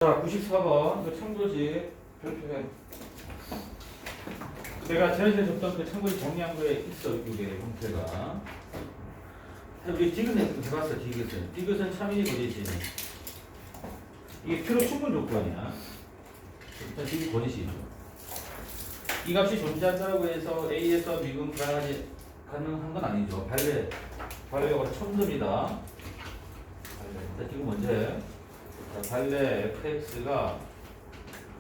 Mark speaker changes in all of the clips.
Speaker 1: 자, 94번. 이거 참고지 별표해. 내가 지난주에 줬던 그 참고지 정리한 거에 있어, 이게 형태가. 우리 디귿은 해봤어, 디귿은. 디귿은 참인이 거리지. 이게 필요 충분 조건이야. 일단 디귿 거리시죠. 이 값이 존재한다고 해서 A에서 미분 가능한 건 아니죠. 발레가 첨듭니다. 자, 지금 먼저 해. 자, 발레 fx가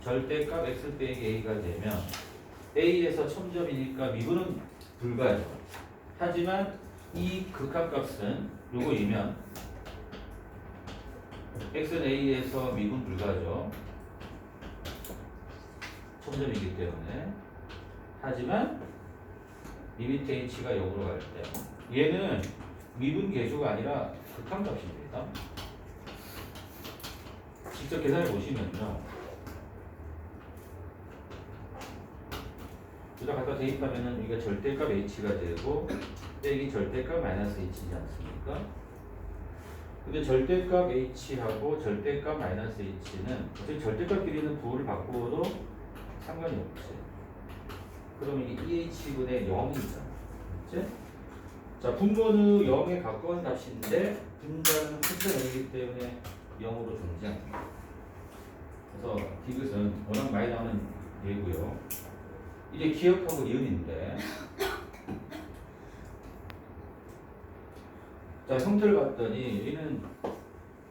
Speaker 1: 절대값 x 빼기 a가 되면 a에서 첨점이니까 미분은 불가죠. 하지만 이 극한값은 요거이면 x는 a에서 미분 불가죠. 첨점이기 때문에. 하지만 리미트 h가 0으로 갈 때 얘는 미분 계수가 아니라 극한값입니다. 직접 계산해 보시면요. 여기다 갖다 대입하면은 이게 절대값 h가 되고 빼기 절대값 마이너스 h이지 않습니까? 근데 절대값 h하고 절대값 마이너스 h는 어차피 절대값끼리는 부호를 바꾸어도 상관이 없지. 그러면 이게 2h분의 0이잖아. 그치? 자, 분모는 0에 가까운 값인데 분자는 큰 n이기 때문에 0으로 존재합니다. 그래서 디귿은 워낙 많이 나오는 예고요. 이게 기억하고 니은인데, 자, 형태를 봤더니 얘는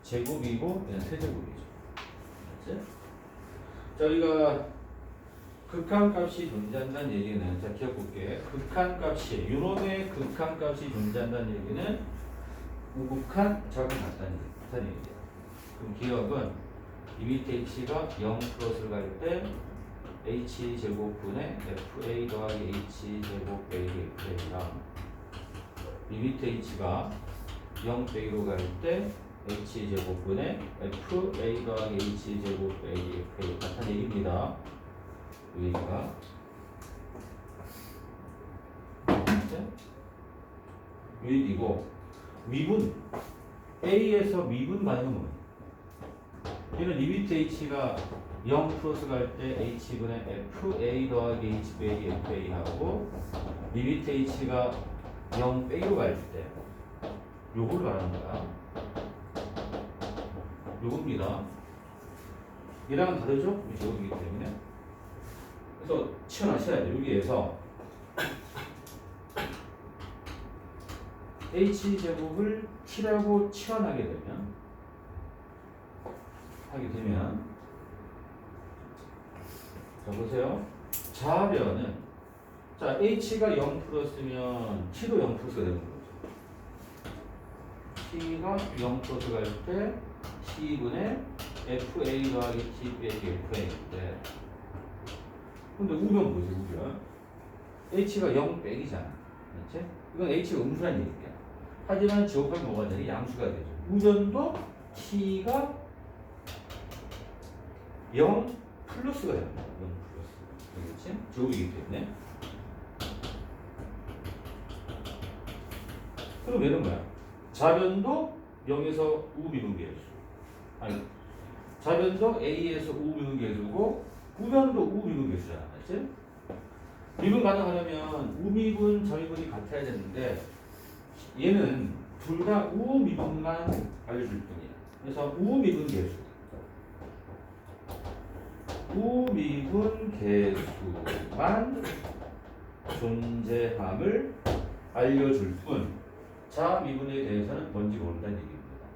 Speaker 1: 제곱이고 얘는 세제곱이죠. 맞지? 자, 우리가 극한값이 존재한다는 얘기는, 자, 기억볼게. 극한값이, 유놈의 극한값이 존재한다는 얘기는 우극한 작은 같다는 얘기죠. 그럼 기억은 리미트 h가 0 플러스를 갈 때 h 제곱분의 fa 더하기 h 제곱 빼기 fa랑 리미트 h가 0 빼기로 갈 때 h 제곱분의 fa 더하기 h 제곱 빼기 fa 같은 얘기입니다. 이 얘기가 이 얘기고, 미분 a에서 미분 가능은 얘는 리미트 h가 0 플러스 갈 때 h분의 fa 더하기 h 빼기 fa 하고, 리미트 h가 0 빼기로 갈 때 요거를 말하는 거야. 요겁니다. 얘랑은 다르죠? 제곱이기 때문에. 그래서 치워놔셔야 돼. 여기에서 h제곱을 t라고 치환하게 되면 자, 보세요. 좌변은, 자, h가 0 플러스면 t도 0 플러스가 되는 거죠. t가 0 플러스 갈 때 t분의 fa 더하기 t 빼기 fa인데, 근데 우변 뭐지, 우변? h가 0 빼기잖아. 그렇지? 이건 h가 음수란 얘기야. 하지만 제곱하면 뭐가 되니? 양수가 되죠. 우변도 t가 0 플러스가 됩니다. 0 플러스. 그렇지? 제곱이기 때문에. 그럼 얘는 뭐야? 좌변도 0에서 우미분계수. 아니, 좌변도 a에서 우미분계수고 우변도 우미분계수잖아. 맞지? 미분 가능하려면 우미분, 저미분이 같아야 되는데 얘는 둘 다 우미분만 알려줄 뿐이야. 그래서 우미분 계수. 우미분 계수만 존재함을 알려줄 뿐, 자미분에 대해서는 뭔지 모른다는 얘기입니다.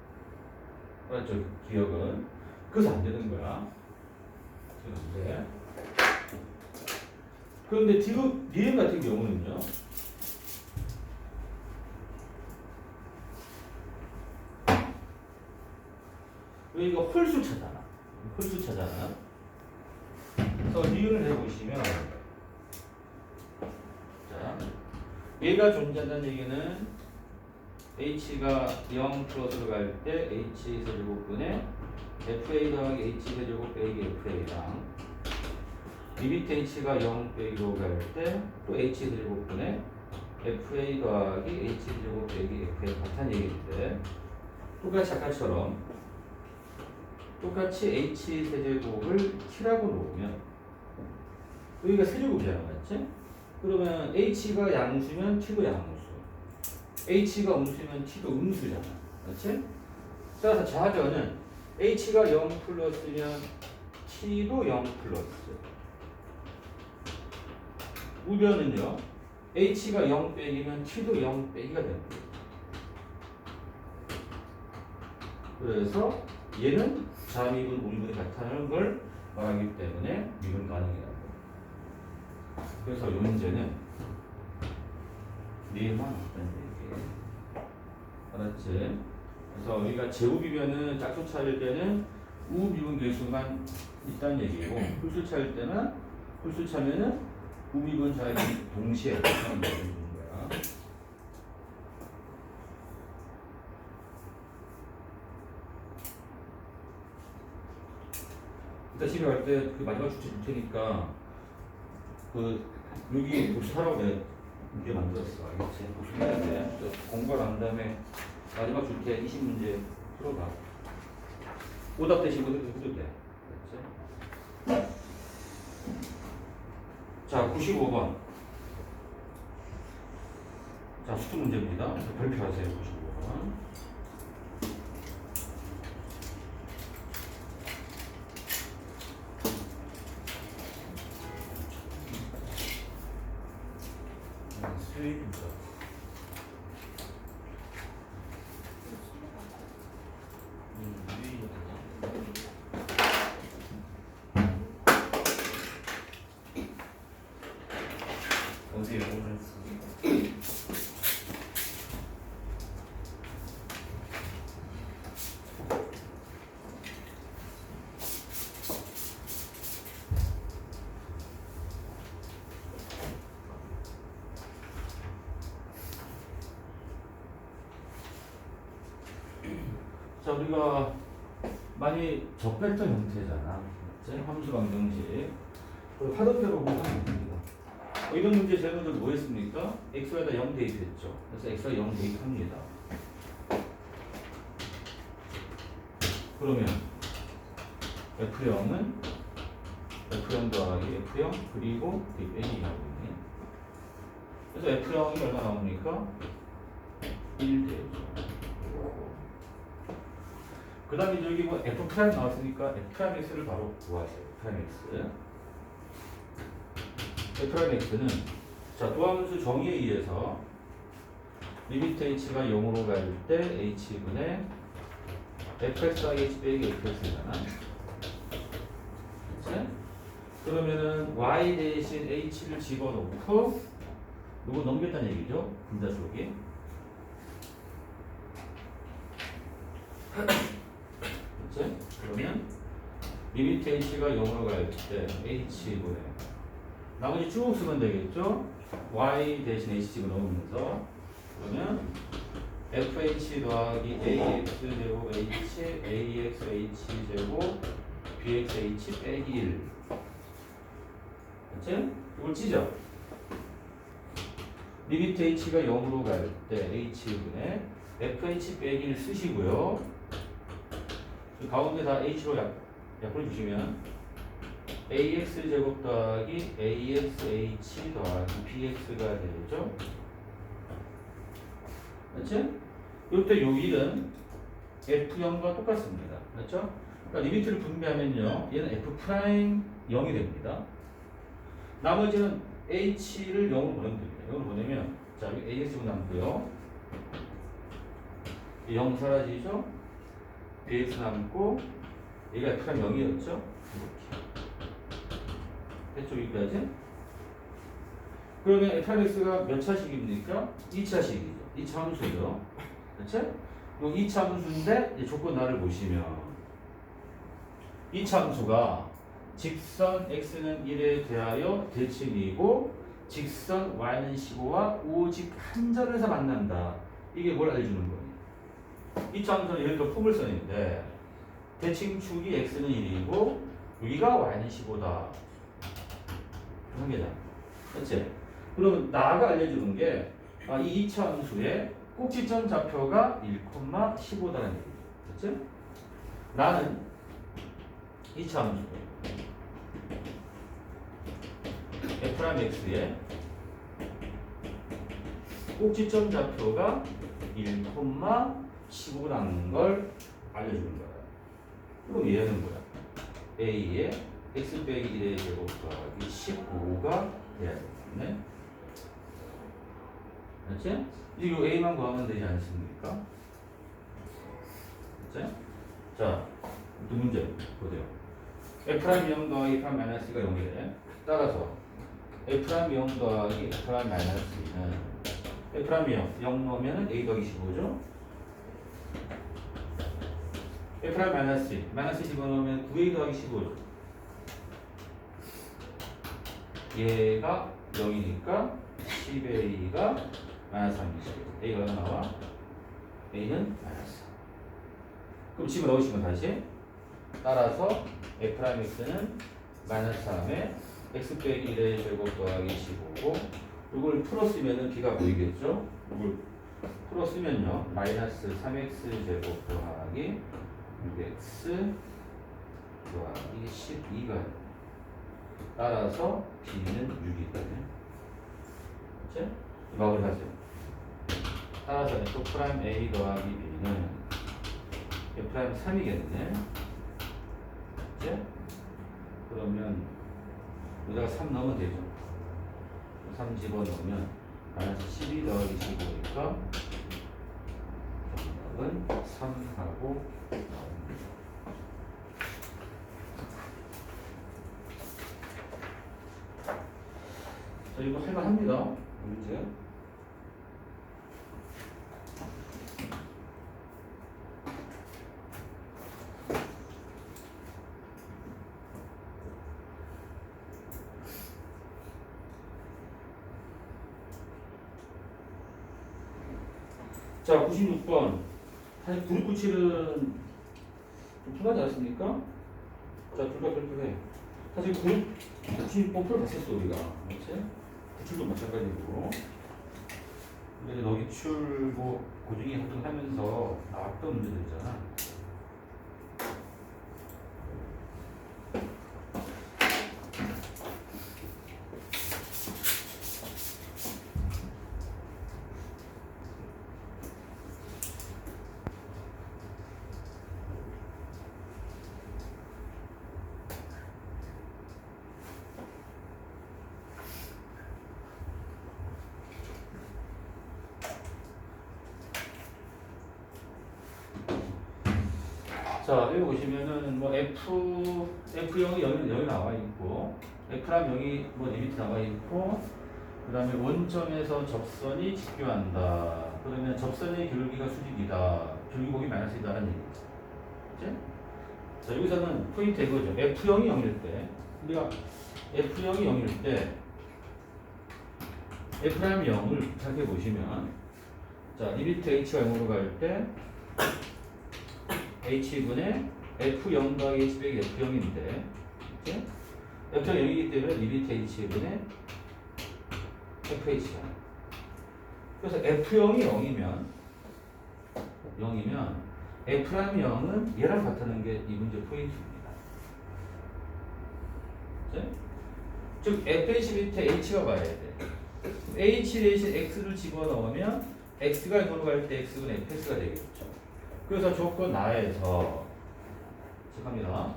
Speaker 1: 맞죠? 기억은. 그래서 안 되는 거야. 그런데 니은 같은 경우는요, 여기가 홀수차잖아. 홀수차잖아. 그래서 니은을 해보시면, 자, 얘가 존재한다는 얘기는 h가 0 플러스로 갈 때 h 세제곱분의 fa 더하기 h 세제곱 빼기 fa랑 리미트 h가 0 빼기로 갈 때 또 h 세제곱분의 fa 더하기 h 세제곱 빼기 fa 같은 얘기인데, 똑같이 아까처럼 똑같이 h 세제곱을 t라고 놓으면 여기가 세제곱이잖아, 맞지? 그러면 h가 양수면 t도 양수, h가 음수면 t도 음수잖아, 맞지? 따라서 좌변은 h가 0 플러스면 t도 0 플러스, 우변은요 h가 0 빼기면 t도 0 빼기가 됩니다. 그래서 얘는 좌미분 우미분이 같다는 걸 말하기 때문에 미분 가능이라고. 그래서 이 문제는 네만 없다는 얘기예요. 알았지? 그래서 우리가 제곱이면은 짝수 찾을 때는 우미분 계수만 있다는 얘기고, 홀수 찾을 때는 홀수 차면은 우미분 좌미분 동시에 있다는 거야. 일단 집에 갈 때 그 마지막 주제 줄 테니까 그 여기 복습하라고 내가 문제 만들었어. 알겠지? 복습해야 돼. 공부를 한 다음에 마지막 줄 때 20문제 풀어봐. 오답 대신 그대로 해도 돼. 알겠지? 자, 95번. 자, 수투 문제입니다. 발표하세요. 95번. 수익입니다. 어디에 오늘 자, 우리가 많이 접했던 형태잖아. 맞지? 함수 방정식. 화살표로 보면 됩니다. 이런 문제 제일 먼저 뭐 했습니까? x에다 0 대입했죠. 그래서 x가 0 대입합니다. 그러면 f0은 f0 더하기 f0 그리고 빼기 나오네 그래서 f0이 얼마 나옵니까? 1 되죠. 그 다음에 여기 뭐 f' 나왔으니까 f'x를 바로 구하세요. f'x. f'x는 자, 도함수 정의에 의해서 리미트 h가 0으로 갈 때 h분의 fx h 빼기 fx잖아. 그치? 그러면은 y 대신 h를 집어넣고 이거 넘겼다는 얘기죠. 분자속이. 그치? 그러면 리미트 h가 0으로 갈 때 h분의 나머지 쭉 쓰면 되겠죠? y 대신 h 집어넣으면서 그러면 fh 더하기 ax 제곱 h ax h 제곱 bx h 빼기 1 그치? 이걸 찢어. 리미트 h가 0으로 갈 때 h분의 fh 빼기 1 쓰시고요. 그 가운데 다 h로 약분해 주시면 ax 제곱 더하기 axh 더하기 bx가 되죠. 그렇지? 이때 요 1은 f0과 똑같습니다. 그렇죠? 그러니까 리미트를 분배하면요. 얘는 f'0이 됩니다. 나머지는 h를 0으로 보내면 됩니다. 0으로 보내면 자, 여기 ax분 남고요. 0 사라지죠? bx 남고 얘가 f'0이었죠? 이렇게. 됐죠? 여기까지? 그러면 f'x가 몇 차식입니까? 2차식이죠. 2차 함수죠. 그렇지? 요 2차 함수인데 이제 조건 하나를 보시면 2차 함수가 직선 x는 1에 대하여 대칭이고 직선 y는 15와 오직 한 점에서 만난다. 이게 뭘 알려주는 거니? 2차 함수는 예를 들어 포물선인데 대칭축이 x는 1이고 여기가 y는 15다. 한 개잖아. 그렇지? 그럼 나가 알려주는 게 이 2차 함수의 꼭지점 좌표가 1,15다라는 얘기죠. 그렇지? 나는 2차 함수 f'x의 꼭지점 좌표가 1,15라는 걸 알려주는 거야. 그럼 얘는 뭐야? a의 x 빼기 1의 제곱 더하기 15가 돼야 되겠네. 맞지? 이거 a만 구하면 되지 않습니까? 맞지? 자, 두 문제 보세요. f'0 더하기 f' 마이너스 2가 0이래. 따라서 f'0 더하기 f' 마이너스 2는 f'0 0 넣으면 a 더하기 15죠. f' 마이너스 2 마이너스 15 넣으면 9a 더하기 15죠. 얘가 0이니까 10a가 마이너스 30. a가 얼마 나와? a는 마이너스 3. 그럼 집어 넣으시면 다시 따라서 f'x는 마이너스 3에 x 빼기 1의 제곱 더하기 15고 이걸 풀었으면은 b가 보이겠죠? 이걸 풀었으면요 마이너스 3x 제곱 더하기 6x 더하기 12가 따라서 b는 6이거든요. 그치? 마무리하세요. 따라서 f'(a) 더하기 b는 f'3이겠네. 그치? 그러면 여기다가 3 넣으면 되죠. 3 집어넣으면 마이너스 12 더하기 15니까 정답은 3하고 나옵니다. 자, 이거 할만합니다. 문제. 자, 96번. 사실 그룹 구칠은 좀 편하지 않습니까? 자, 둘 다 별표해. 사실 그룹 구칠 뽑혀 봤었어, 우리가. 그렇지? 구출도 마찬가지고. 근데 너기 출고 고중이 활동하면서 나왔던 문제들 있잖아. 자, 여기 보시면은 뭐 F0이 여기 나와 있고, F랑 0이 뭐 리미트 나와 있고, 그 다음에 원점에서 접선이 직교한다. 그러면 접선의 기울기가 수직이다. 기울기곡이 마이너스이다라는 얘기죠. 그치? 자, 여기서는 포인트 이거죠. F0이 0일 때, 우리가 F0이 0일 때, F'0을 부착해 보시면, 자, 리미트 H가 0으로 갈 때, H분의 F0 더하기 H 빼기 F0인데 이렇게 F0 0이기 때문에 리미트 H분의 FH잖아. 그래서 F0이 0이면 F'0은 얘랑 같다는 게 이 문제 포인트입니다. 그치? 즉 FH 밑에 H가 봐야 돼. H 대신 X를 집어넣으면 X가 0으로 갈 때 X분의 FX가 되겠죠. 그래서 조건 나에서 시작합니다.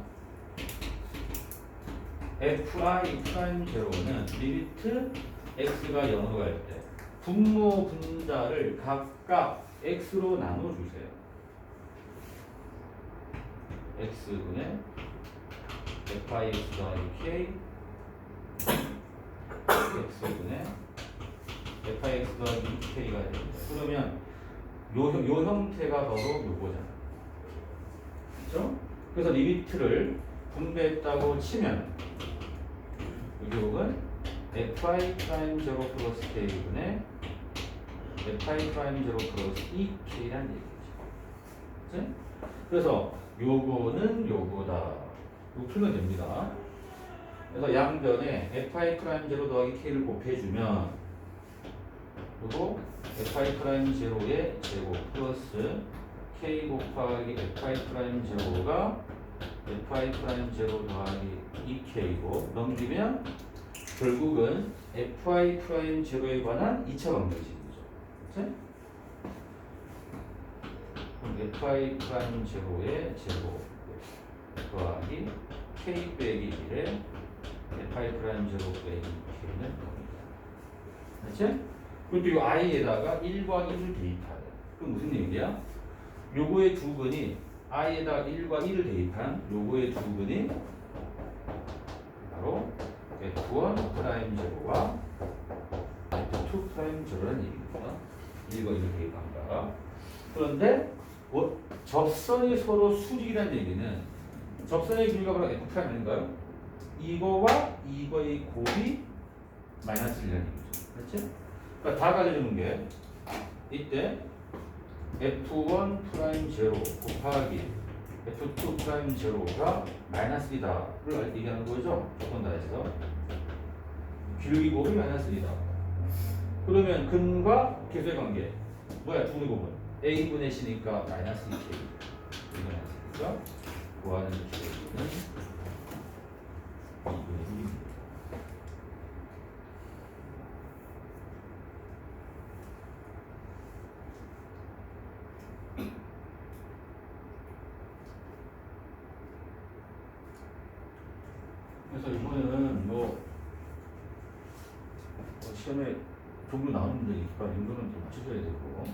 Speaker 1: fi'0는 리미트 x가 0으로 갈 때 분모 분자를 각각 x로 나눠주세요. x분의 fix 더하기 k x분의 fix 더하기 k가 됩니다. 그러면 요 형태가 바로 요거잖아. 그렇죠? 그래서 리미트를 분배했다고 치면 이 결국은 fi'0 플러스 k분의 fi'0 플러스 2k라는 얘기죠. 그렇지? 그래서 요거는 요거다. 이거 풀면 됩니다. 그래서 양변에 fi'0 더하기 k를 곱해주면 그리고 fi'0의 제곱 플러스 k 곱하기 fi'0가 fi 프라임 제로 더하기 2k고 넘기면 결국은 fi 프라임 제로에 관한 2차 방정식이죠. 그치? 그럼 fi 프라임 제로의 제로 더하기 k 빼기 1에 fi 프라임 제로 빼기 k는 0이다. 그치? 그리고 이 i에다가 1과 1을 대입하래. 그럼 무슨 얘기야? 요거의 두 근이 i에다가 1과 1을 대입한 요거의 두 근이 바로 F1 프라임 제로와 F2 프라임 제로라는 얘기입니다. 1과 1을 대입한다. 그런데 접선이 서로 수직이라는 얘기는 접선의 길이가 바로 F 프라임 아닌가요? 이거와 이거의 곱이 마이너스 1이라는 얘기죠. 그렇지? 그러니까 다 가져주는 게 이때 F1 프라임 제로 곱하기 F2 프라임 제로가 마이너스 1이다를 얘기하는 거죠. 조건 다해서 기울기 곱이 마이너스 1이다. 그러면 근과 계수의 관계 뭐야? 두분의 곱은 A분의 C니까 마이너스 2K 이거 마이너스니까 구하는 K는 2분의 1입니다. 그래서 이번에는 시험에 종류 나오는데 이런 거는 좀 맞춰줘야 되고.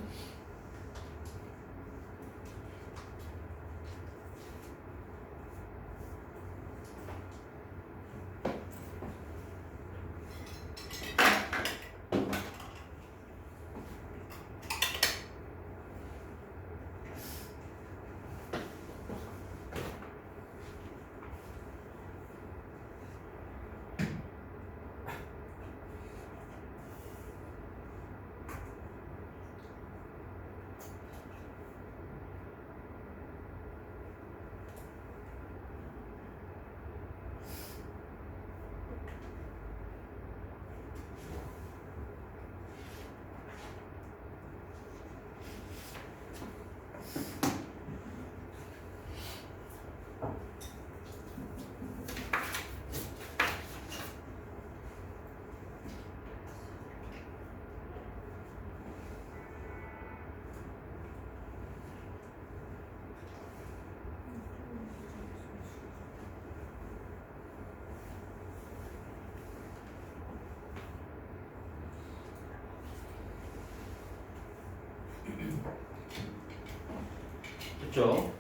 Speaker 1: 됐죠?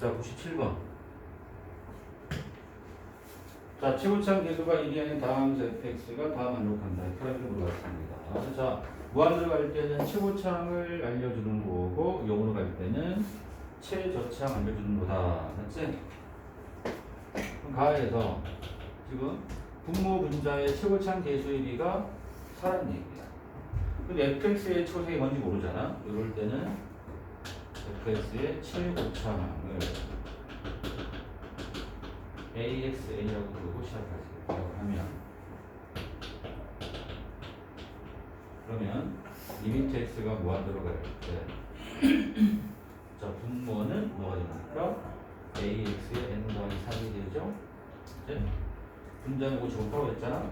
Speaker 1: 자, 97번. 자, 최고창 계수가 얘기하는 다음 fx가 다음 안록한다. 이렇게 물어봤습니다. 자, 무한으로 갈 때는 최고창을 알려주는 거고, 0으로 갈 때는 최저창 알려주는 거다. 맞지? 그럼 가에서 지금 분모 분자의 최고창 계수의 비가 4라는 얘기야. 근데 fx의 초색이 뭔지 모르잖아. 이럴 때는 fx의 최고창을 AXN이라고 부르고 시작하시라고 하면, 그러면 리미트 x가 무한대로 갈 때, 자, 분모는 뭐가 됩니까? AX의 n 더하기 3이 되죠? 이제 분자는 고 제곱하고 했잖아.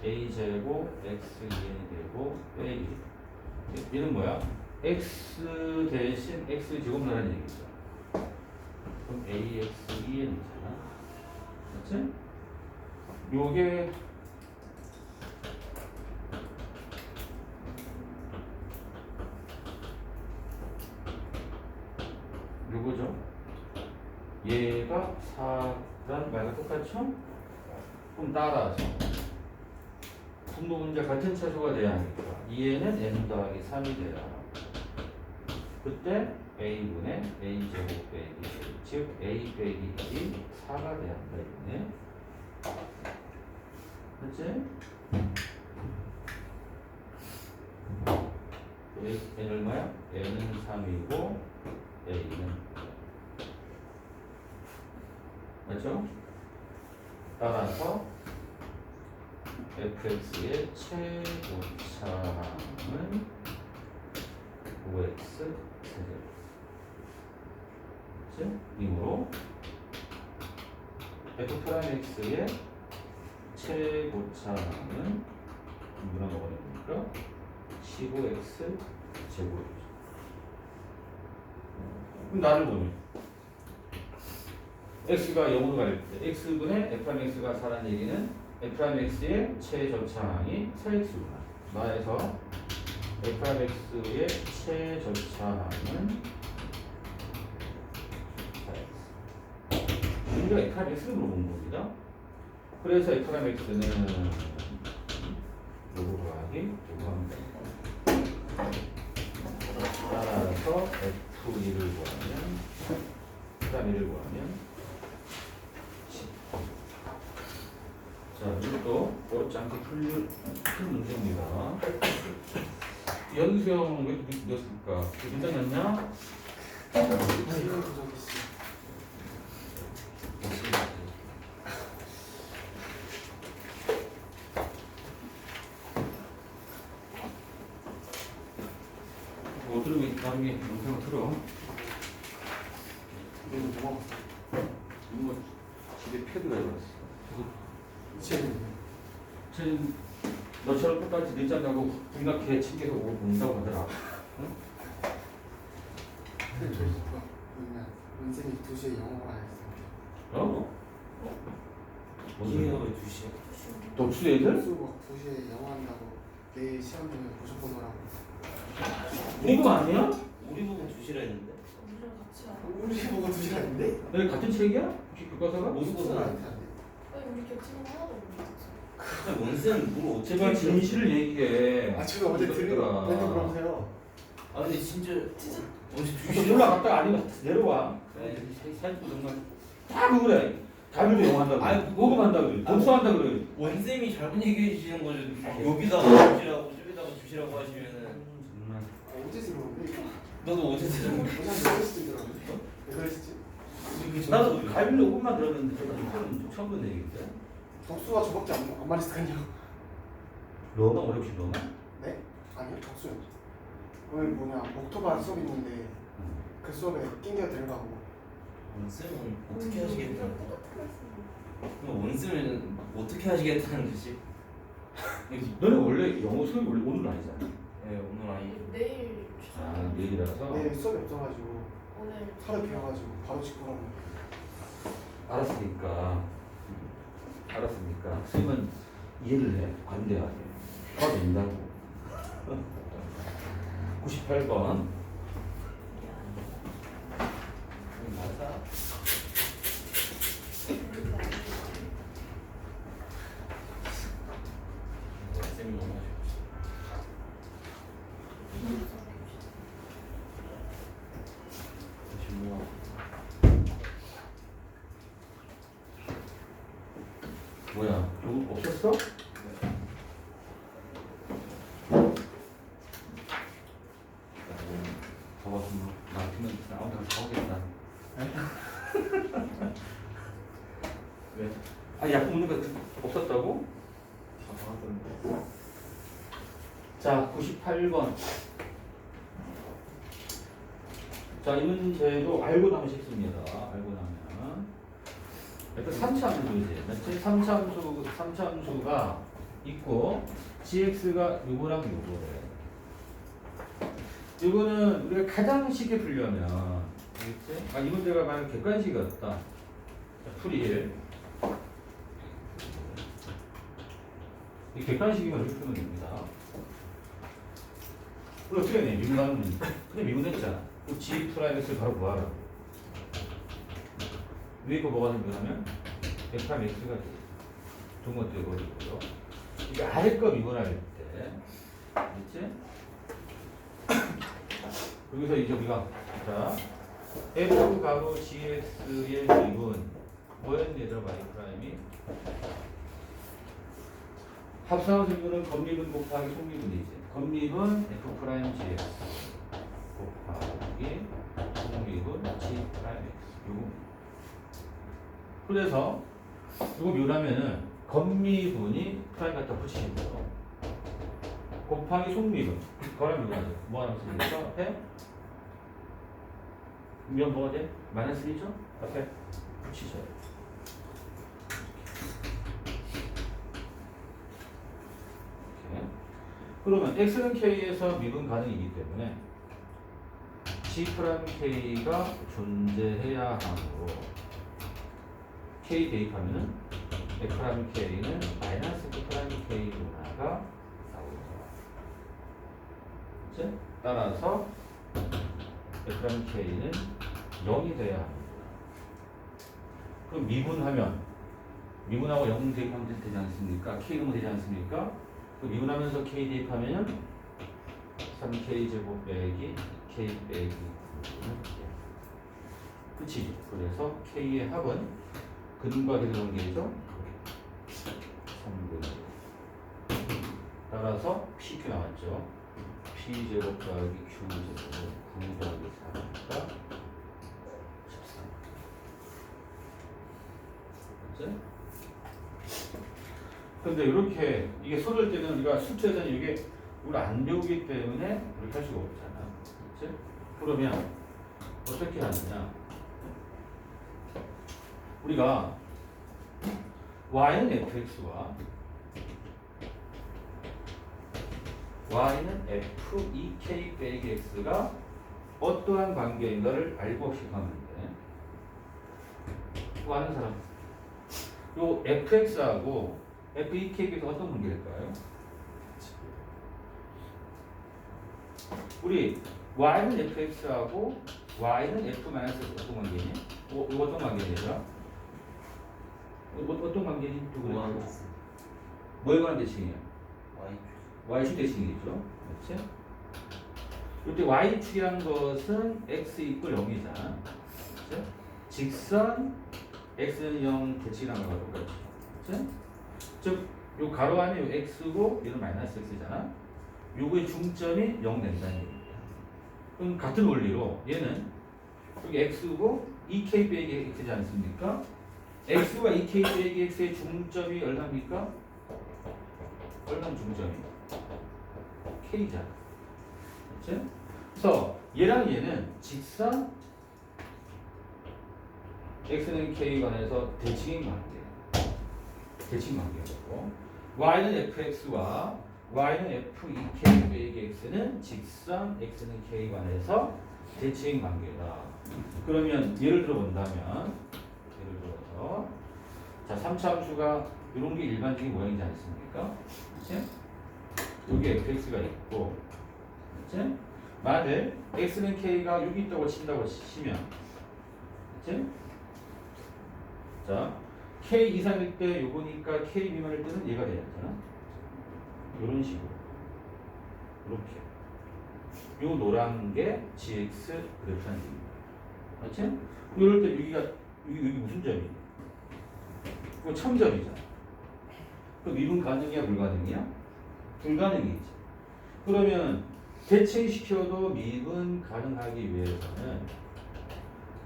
Speaker 1: A 제곱 x2n이 되고 빼기, 얘는 뭐야? x 대신 x 제곱이라는 얘기죠. 그럼 AX2n이잖아. 그렇지? 요게 요거죠. 얘가 4란 말과 똑같죠? 그럼 따라서 분모 분자 같은 차수가 돼야 하니까 2에는 n 더하기 3이 돼야, 그때 a분의 a 제곱 빼기, 즉 a 빼기 1이 4가 돼야 한다 이거네. 그렇지? n 얼마야? n은 3이고 A는 맞죠? 따라서 fx의 최고차항은 5x 세제곱. 그치? 이므로 f'(x의 최고차항은 누구나 먹어냅니까? 15x 제곱이죠. 그럼 나를 보면 x가 0으로 갈 때 x분의 f'x가 4라는 얘기는 f'x의 최저차항이 4x구나. 나에서 f'x의 최저차항은 4x. 우리가 f'x를 물어본 겁니다. 그래서 f'x는 요거 더하기 요거 하면 돼. 따라서 f2를 구하면 f1을 구하면 자, 이것도 어렵지 않게 풀 문제입니다. 연수형 왜 이렇게 늦었을까? 긴장했냐? 뭐 들으면 나중에 영상을 틀어. 이거 집에 패드가 들어왔어. 쟤는 너처럼 똑같이 늦잠 자고 등락해 챙겨서 오고 본다고 하더라. 응?
Speaker 2: 원생이 2시에 영어를 안 했어요.
Speaker 1: 어?
Speaker 3: 기회가 왜 2시야?
Speaker 1: 독수 애들?
Speaker 2: 수 막 2시에 영어 한다고 내일 시험 되면 무조건 오라고.
Speaker 1: 이거 아니야?
Speaker 3: 우리 보고 2시라 했는데?
Speaker 4: 우리랑 같이 알아?
Speaker 2: 우리 뭐가 2시가 아닌데?
Speaker 1: 너희 같은 책이야? 혹시 교과서가?
Speaker 3: 모두 보고
Speaker 2: 안
Speaker 3: 나.
Speaker 2: 돼.
Speaker 4: 아니 우리 겹치는 거 하나도 모르겠어.
Speaker 3: 원쌤 뭘 어떻게
Speaker 1: 제발 진실을 얘기해.
Speaker 2: 아 제가 어제 들은 거 맨날 그러세요.
Speaker 3: 아 근데 진짜 어제
Speaker 1: 그래서
Speaker 3: 2시라
Speaker 1: 올라갔다가 아니면 내려와.
Speaker 3: 네.
Speaker 1: 사진 정말 다 그래. 다들도 영어 한다고.
Speaker 3: 아니,
Speaker 1: 녹음한다 그래. 독서한다 그래.
Speaker 3: 원쌤이 잘못 얘기해 주시는 거죠. 여기다가 2시라고 저기다가 2시라고 하시면은
Speaker 1: 정말.
Speaker 2: 어제 들었는데 이거?
Speaker 3: 너도 어제 들은 거
Speaker 2: 어제 한 8시쯤 들었는데? 8시쯤?
Speaker 1: 나도 갈비 녹음만 들었는데 저도 처음 듣는 얘기인데.
Speaker 2: 덕수가 저밖에 안 말했을까요?
Speaker 1: 너가 어렵지 너가?
Speaker 2: 네? 아니요 덕수요. 오늘 뭐냐 목토반 수업 있는데 그 수업에 낑겨 들어가고
Speaker 3: 원쌤은 어떻게 하시겠다는 거?
Speaker 4: 똑같은 말씀.
Speaker 3: 그럼 원쌤은 어떻게 하시겠다는 거지?
Speaker 1: 너는 원래 영어 수업이 원래 오늘 아니잖아.
Speaker 3: 네 오늘 아니
Speaker 4: 내일
Speaker 1: 아 내일이라서.
Speaker 2: 내일 수업이 없어가지고
Speaker 4: 오늘
Speaker 2: 하루 비워가지고 바로 직구라고
Speaker 1: 알았으니까. 선생님은 이해를 해. 관대하게. 봐준다고. 98번.
Speaker 3: 맞아. 원쌤이 너무 하시고
Speaker 1: 뭐야? 돈 없었어? 봐봤으면 나 같으면 아무데나 사오겠다. 왜? 아 약국 먹는 거 없었다고? 자 98번. 자 이 문제도 알고 나면 쉽습니다. 알고 나면. 일단 3차함수이지. 맞지? 3차함수가 있고 gx가 요거랑 요거래. 요거는 우리가 가장 쉽게 풀려면 알겠지? 아, 이 문제가 만약 객관식이었다. 자, 풀이 1. 이 객관식이면 이렇게 풀면 됩니다. 우리 어떻게 내? 미분하면 그냥 미분했잖아. 그 g 프라임x를 바로 구하라. 위에 거 뭐가 생겨나면 f'x가 돼. 동거 떼버리고요. 이게 아래 거 미분할 때, 알겠지? 여기서 이제 우리가 자 f 가로 gx의 미분 뭐였니 얘들아 y 프라임이 합성함수 미분은 건미분 곱하기 속미분이지. 건미분 f 프라임 gx 곱하기 속미분 미분 G 프라임 X. 요거. 그래서 이거 미분하면은 건미분이 프라임 갖다 붙이시면 돼요. 곱하기 속미분. 거랑 미분하죠. 뭐 하나 쓰니까 앞에 미분 뭐가 돼? 마이너스 1이죠? 앞에 붙이셔야 돼요. 그러면 x는 k에서 미분 가능이기 때문에 g 프라임 k가 존재해야 하므로 k 대입하면은 f 프라임 k는 마이너스 f 프라임 k 분화가 나오죠. 그치? 따라서 f 프라임 k는 0이 돼야 합니다. 그럼 미분하고 0 대입하면 되지 않습니까? k는 되지 않습니까? 미분하면서 k 대입하면 3k 제곱 빼기 k 빼기 9는 끝이죠. 그래서 k의 합은 근과 대의 관계죠. 3분. 따라서 pq 나왔죠. p 제곱 더하기 q 제곱 9 더하기 4니까 13. 맞지? 근데 이렇게 이게 쏟을 때는 우리가 수트에서는 이게 우리 안 배우기 때문에 이렇게 할 수가 없잖아. 그렇지? 그러면 어떻게 하느냐? 우리가 y는 fx와 y는 f2k 빼기 x가 어떠한 관계인가를 알고 시작하면 돼. 그거 아는 사람? 요 fx하고 f2k에서 어떤 관계일까요? 우리 y는 fx하고 y는 f-x 어떤 관계니? 이거 어떤 관계냐? 어떤 관계니? 뭐에 관한 대칭이야? y축 대칭이죠. 그렇지? 이때 y축이란 것은 x 이퀄 0이잖아. 그렇지? 직선 x는 0 대칭이란 거하고 똑같지. 그렇지? 즉, 요 가로 안에 요 x고 얘는 마이너스 x잖아. 요거의 중점이 0 된다는 얘기입니다. 그럼 같은 원리로 얘는 여기 x고 2k 빼기 x지 않습니까? x와 2k 빼기 x의 중점이 얼마입니까? 얼마 중점이? k잖아. 그렇지? 그래서 얘랑 얘는 직선 x는 k 관해서 대칭인 관계. 대칭 관계고 y는 fx와 y는 f2k 빼기 x는 직선 x는 k 관해서 대칭 관계다. 그러면 예를 들어 본다면 예를 들어서 자 3차함수가 이런 게 일반적인 모양이지 않습니까? 그렇지? 여기 fx가 있고 그렇지? 만일 x는 k가 6이 있다고 친다고 치면 그렇지? 자 k 이상일 때 요거니까 k 미만일 때는 얘가 돼야 되잖아. 이런 식으로 이렇게 요 노란 게 gx 그래프라는 얘기입니다. 맞지? 이럴 때 여기 무슨 점이야? 이거 첨점이잖아. 그럼 미분 가능이야 불가능이야? 불가능이지. 그러면 대칭시켜도 미분 가능하기 위해서는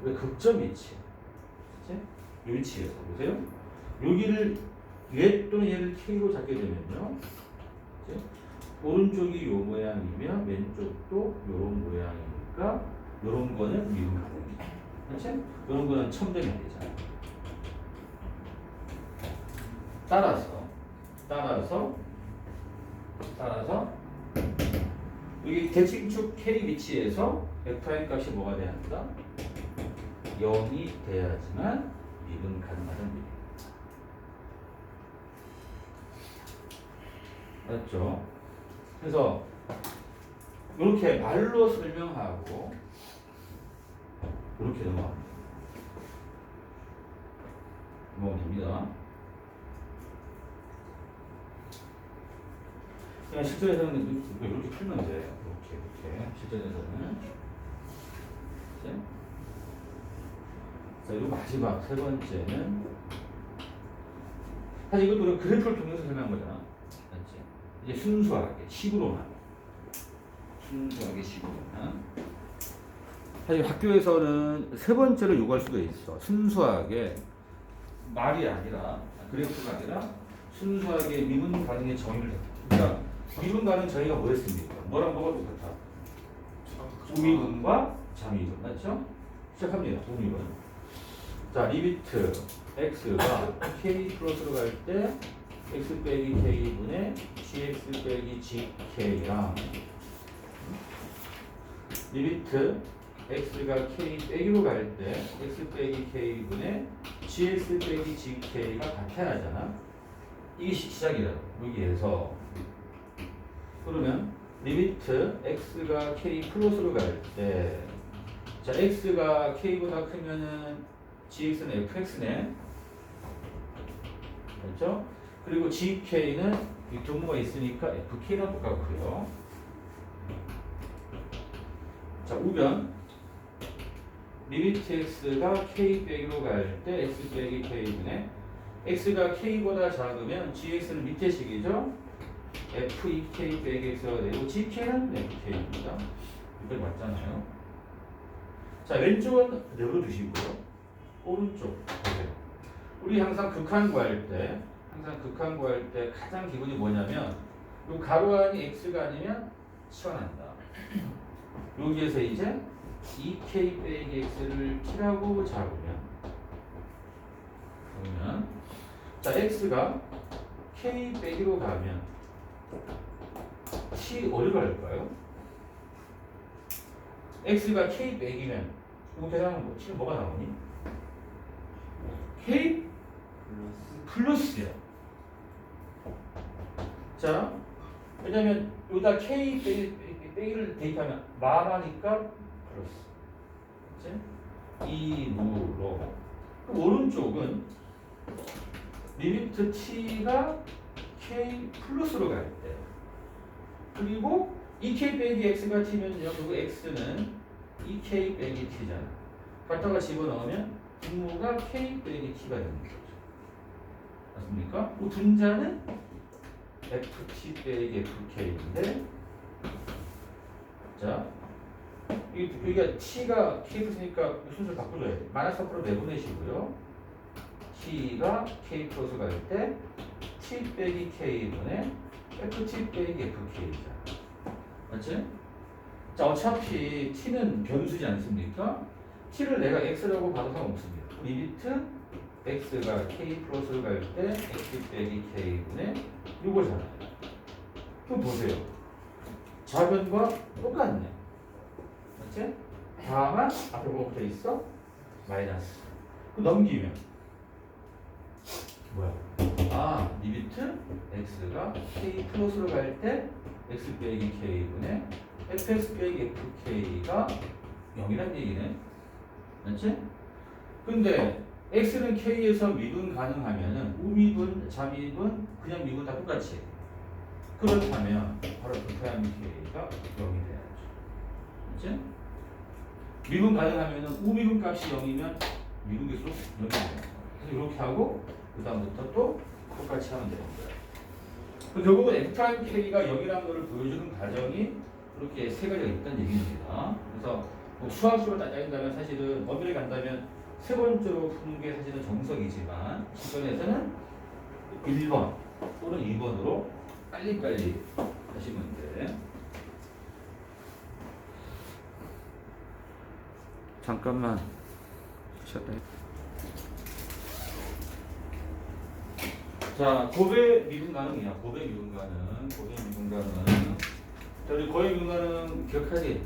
Speaker 1: 왜 극점 위치? 그치? 이 위치에서 보세요. 여기를 얘 또는 얘를 k로 잡게 되면요. 그치? 오른쪽이 요 모양이면 왼쪽도 요런 모양이니까 요런 거는 미분 가능이죠. 그치? 요런 거는 첨점이 안 되잖아. 따라서 여기 대칭축 k 위치에서 f' 값이 뭐가 돼야 한다? 0이 돼야지만 미분 가능하다는 얘기입니다. 맞죠? 그래서 이렇게 말로 설명하고 이렇게 넘어갑니다. 됩니다. 그냥 실전에서는 이렇게 풀면 돼요. 이렇게 실전에서는. 자, 그리고 마지막 세 번째는 사실 이것도 우리가 그래프를 통해서 설명한 거잖아. 맞지? 이제 순수하게 식으로만. 사실 학교에서는 세 번째로 요구할 수도 있어. 순수하게 말이 아니라 그래프가 아니라 순수하게 미분 가능의 정의를 그러니까 미분 가능 정의가 뭐였습니까? 뭐랑 뭐가 똑같아? 우미분과 자미분 맞죠? 시작합니다. 우미분. 자 리미트 x가 k 플러스로 갈 때 x 빼기 k분의 gx 빼기 gk랑 리미트 x가 k 빼기로 갈 때 x 빼기 k분의 gx 빼기 gk가 같아야잖아. 이게 시작이야. 여기에서 그러면 리미트 x가 k 플러스로 갈 때 자 x가 k보다 크면은 gx는 fx네. 그렇죠? 그리고 gk는 이 분모가 있으니까 fk랑 똑같고요. 자 우변 리미트 x가 k 빼기로 갈 때 x 빼기 k분의 x가 k보다 작으면 gx는 밑에 식이죠. f2k 빼기 x가 되고 gk는 fk입니다. 이렇게 맞잖아요. 자 왼쪽은 그대로 두시고요. 오른쪽 보세요. 우리 항상 극한 구할 때 가장 기본이 뭐냐면 요 가로 안이 x가 아니면 치환한다. 여기에서 이제 2k 빼기 x를 t라고 잡으면 그러면 자 x가 k 빼기로 가면 t 어디로 갈까요? x가 k 빼기면 이거 계산하면 뭐 t는 뭐가 나오니? k 플러스야. 자 왜냐면 여기다 k 빼기를 대입하면 마마니까 플러스. 그치? 2무로. 그럼 오른쪽은 리미트 t가 k 플러스로 갈 때. 그리고 2k 빼기 x가 t면요. 그리고 x는 2k 빼기 t잖아. 갖다가 집어넣으면 분모가 k 빼기 t가 되는 거죠. 맞습니까? 그 분자는 ft 빼기 fk인데 자 여기가 t가 k 플러스니까 순서를 바꿔줘야 돼. 마이너스 앞으로 내보내시고요. t가 k 플러스 갈 때 t 빼기 k분의 ft 빼기 fk잖아. 맞지? 자 어차피 t는 변수지 않습니까? t를 내가 x라고 봐도 상관없습니다. 리미트 x가 k 플러스로 갈 때 x 빼기 k분의 요거잖아요. 그럼 보세요. 좌변과 똑같네. 맞지? 다만 앞에 뭐가 붙어 있어? 마이너스. 그 넘기면 뭐야? 아 리미트 x가 k 플러스로 갈 때 x 빼기 k분의 fx 빼기 fk가 0이란 얘기네. 맞지? 근데 x는 k에서 미분 가능하면은 우미분, 자미분, 그냥 미분 다 똑같이. 그렇다면 바로 극한 k가 0이 돼야죠. 맞지? 미분 가능하면은 우미분 값이 0이면 미분 계수로 0이 돼요. 그래서 이렇게 하고 그 다음부터 또 똑같이 하면 되는 거예요. 결국은 f'k가 0이라는 것을 보여주는 과정이 이렇게 세 가지가 있다는 얘기입니다. 그래서 뭐 수학식으로 따진다면 사실은 엄밀히 간다면 세 번째로 푸는 게 사실은 정석이지만 시간에서는 1번 또는 2번으로 빨리빨리 하시면 돼. 잠깐만 쉬었다. 자, 고배 미분 가능이야. 고배 미분 가능. 자, 우리 고배 미분 가능 기억하지?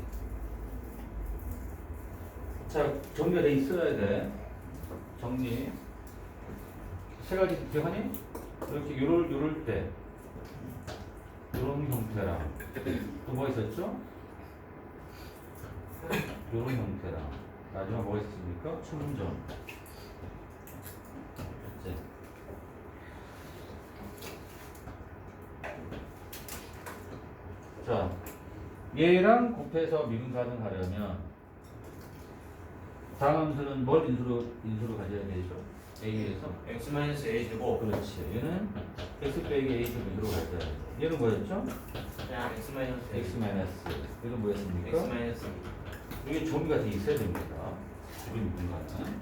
Speaker 1: 자, 정리가 돼 있어야 돼. 정리. 세 가지 기억하니? 이렇게 요럴 때. 요런 형태랑. 또 뭐 있었죠? 요런 형태랑. 마지막 뭐가 있었습니까? 충전. 그치? 자, 얘랑 곱해서 미분 가능하려면 다음 함수는 뭘 인수로 가져야 되죠? A에서.
Speaker 3: x-a 제곱
Speaker 1: 그렇지. 얘는 x 빼기 a 제곱으로 가져야 돼. 얘는 뭐였죠?
Speaker 3: 그냥 x-a
Speaker 1: x 마이너스. 얘는 뭐였습니까?
Speaker 3: x-2
Speaker 1: 이게 조미가 돼 있어야 됩니다. 우리 미분과는.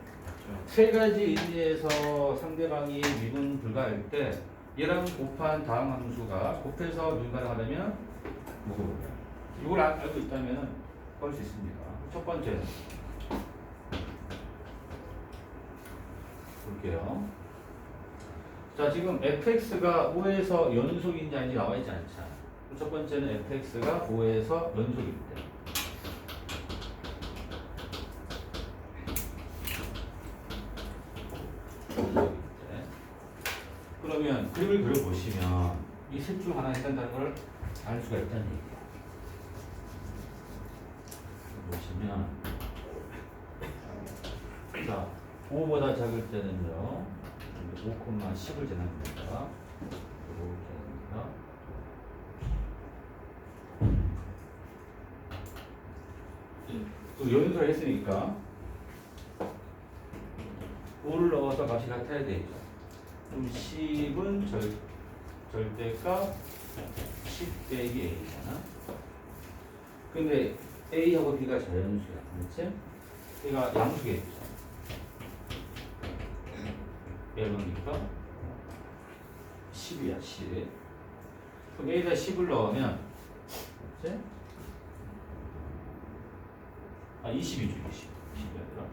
Speaker 1: 세 가지 의미에서 상대방이 미분 불가할 때 얘랑 곱한 다음 함수가 곱해서 미분 가능하다면 뭐고? 이걸 알고 있다면 할 수 있습니다. 첫 번째는 볼게요. 자, 지금 fx가 5에서 연속인지 아닌지 나와 있지 않잖아. 첫 번째는 fx가 5에서 연속일 때. 연속일 때. 그러면 그림을 그려보시면 이 셋 중 하나 있다는 걸 알 수가 있다는 얘기예요. 보시면 자, 5보다 작을 때는요 5,10을 지납니다. 이렇게 합니다. 또 연수를 했으니까 5를 넣어서 값이 같아야 되죠. 그럼 10은 절대값 10 빼기 A잖아. 근데 A하고 B가 자연수야. 그렇지? B가 양수겠죠. 얘로니까 10이야, 10. 그럼 A에다 10을 넣으면, 그렇지? 20이죠, 20. 10이 아니라.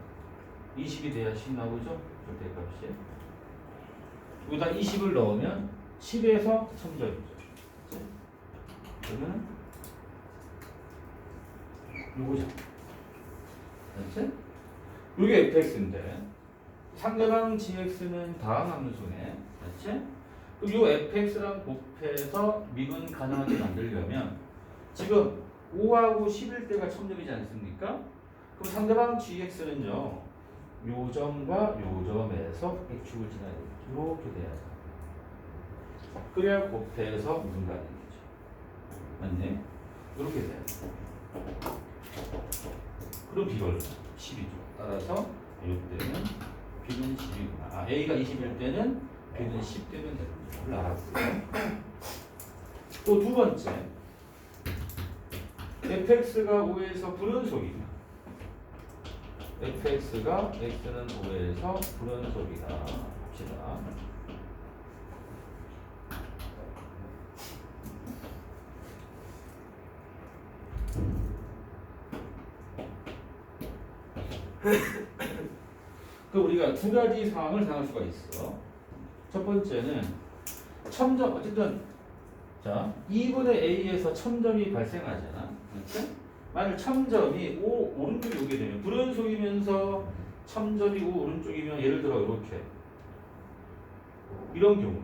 Speaker 1: 20이 돼야 10 나오죠? 절대값이. 여기다 20을 넣으면 10에서 1000점이죠. 그러면 요거죠. 그렇지? 요게 fx인데 상대방 gx는 다음 함수네. 그렇지? 그럼 요 fx랑 곱해서 미분 가능하게 만들려면 지금 5하고 11대가 1000점이지 않습니까? 그럼 상대방 gx는요 요 점과 요 점에서 x축을 지나야 되겠죠. 이렇게 돼야 돼. 그래야 곱해서 미분 가능이죠. 맞네? 이렇게 돼야 돼. 그럼 비걸 10이죠. 따라서 이때는 B는 10이구나. A가 20일 때는 B는 10 되면 되는 걸 알았고요. 또 두 번째, fx가 5에서 불연속이다. fx가 x는 5에서 불연속이다. 합시다. 그 우리가 두 가지 상황을 생각할 수가 있어. 첫 번째는 첨점 어쨌든 자 2분의 a에서 첨점이 발생하잖아. 그렇지? 만약 첨점이 5 오른쪽에 오게 되면 불연속이면서 첨점이 5 오른쪽이면 예를 들어 이렇게 이런 경우.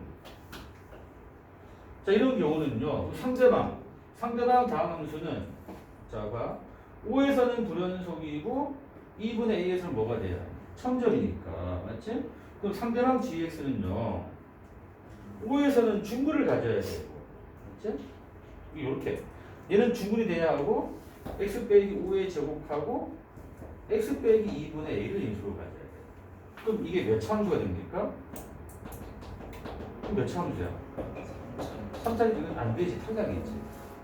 Speaker 1: 자 이런 경우는요 상대방 다음 함수는 자가 5에서는 불연속이고 2분의 a에서는 뭐가 돼야 돼? 첨점이니까 맞지? 그럼 상대방 gx는요 5에서는 중근을 가져야 되고 맞지? 이렇게 얘는 중근이 돼야 하고 x 빼기 5의 제곱하고 x 빼기 2분의 a를 인수로 가져야 돼. 그럼 이게 몇 차함수가 됩니까? 몇 차함수야? 3차례 이건 안 되지. 탈락이지.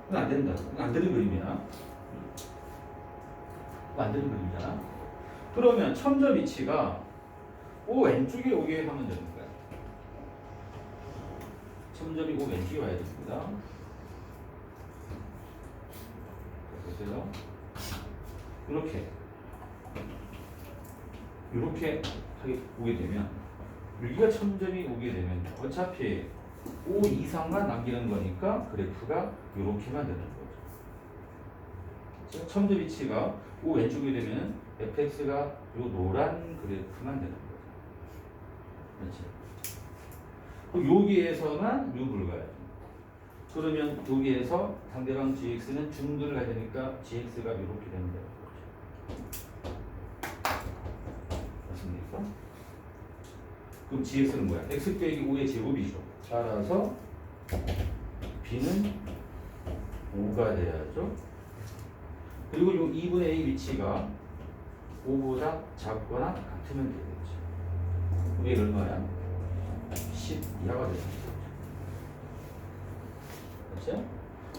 Speaker 1: 이건 안 된다. 이건 안 되는 그림이야. 이거 안 되는 그림이잖아. 그러면 첨점 위치가 O 왼쪽에 오게 하면 되는 거야. 첨점이 O 왼쪽에 와야 됩니다. 보세요. 이렇게 하게 오게 되면 여기가 첨점이 오게 되면 어차피 O 이상만 남기는 거니까 그래프가 이렇게만 되는 거죠. 첨점 위치가 O 왼쪽이 되면 fx가 요 노란 그래프만 되는 거죠. 그렇지? 그럼 여기에서만 묘 불가야. 그러면 여기에서 상대방 gx는 중근을 가야 되니까 gx가 이렇게 되는 거죠. 맞습니까? 그럼 gx는 뭐야? x 빼기 5의 제곱이죠. 따라서 b는 5가 돼야죠. 그리고 이 2분의 a 위치가 5보다 작거나 같으면 되겠죠. 이게 얼마야? 10 이하가 되는 거죠. 그렇죠?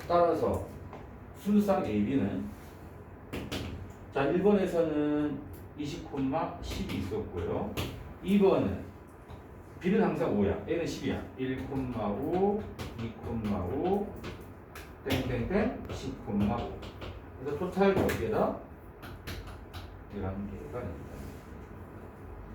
Speaker 1: 따라서 순수상 AB는 자 1번에서는 20,10이 있었고요. 2번은 B는 항상 5야. A는 10이야. 1,5, 2,5, 땡땡땡 10,5. 그래서 토탈 몇 개다? 11개가 됩니다.